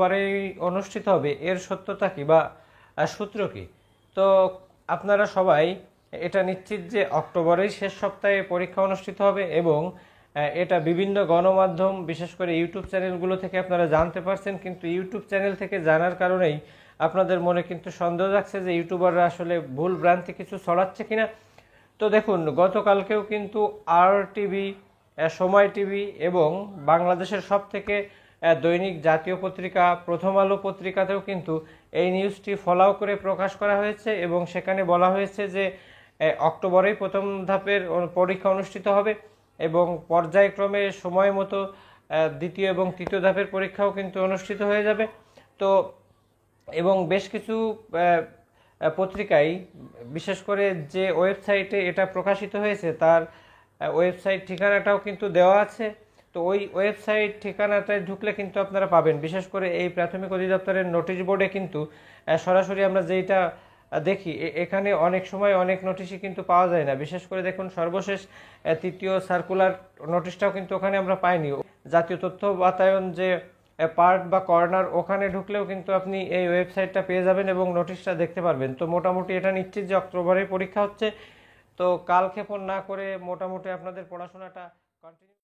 বারেই অনুষ্ঠিত হবে, এর সত্যতা কি বা সূত্র কি? তো আপনারা সবাই এটা নিশ্চিত যে অক্টোবরের শেষ সপ্তাহে পরীক্ষা অনুষ্ঠিত হবে এবং এটা বিভিন্ন গণমাধ্যম বিশেষ করে ইউটিউব চ্যানেলগুলো থেকে আপনারা জানতে পারছেন, কিন্তু ইউটিউব চ্যানেল থেকে জানার কারণেই আপনাদের মনে কিন্তু সন্দেহ যাচ্ছে যে ইউটিউবাররা আসলে ভুল ভ্রান্তি কিছু ছড়াচ্ছে কিনা। তো দেখুন, গতকালকেও কিন্তু আর টিভি, সময় টিভি এবং বাংলাদেশের সব থেকে দৈনিক জাতীয় পত্রিকা প্রথম আলো পত্রিকাতেও কিন্তু এই নিউজটি ফলাও করে প্রকাশ করা হয়েছে এবং সেখানে বলা হয়েছে যে অক্টোবরেই প্রথম ধাপের পরীক্ষা অনুষ্ঠিত হবে এবং পর্যায়ক্রমে সময় মতো দ্বিতীয় এবং তৃতীয় ধাপের পরীক্ষাও কিন্তু অনুষ্ঠিত হয়ে যাবে। তো এবং বেশ কিছু পত্রিকায়, বিশেষ করে যে ওয়েবসাইটে এটা প্রকাশিত হয়েছে তার ওয়েবসাইট ঠিকানাটাও কিন্তু দেওয়া আছে। তো ওই ওয়েবসাইট ঠিকানাটায় ঢুকলে কিন্তু আপনারা পাবেন, বিশেষ করে এই প্রাথমিক অধিদপ্তরের নোটিশ বোর্ডে কিন্তু সরাসরি আমরা যেটা দেখি এখানে অনেক সময় অনেক নোটিশই কিন্তু পাওয়া যায় না। বিশেষ করে দেখুন, সর্বশেষ তৃতীয় সার্কুলার নোটিশটাও কিন্তু ওখানে আমরা পাইনি। জাতীয় তথ্য বাতায়ন যে পার্ট বা কর্নার, ওখানে ঢুকলেও কিন্তু আপনি এই ওয়েবসাইটটা পেয়ে যাবেন এবং নোটিশটা দেখতে পারবেন। তো মোটামুটি এটা নিশ্চিত যে অক্টোবরে পরীক্ষা হচ্ছে। তো কালক্ষেপণ না করে মোটামুটি আপনাদের পড়াশোনাটা কন্টিনিউ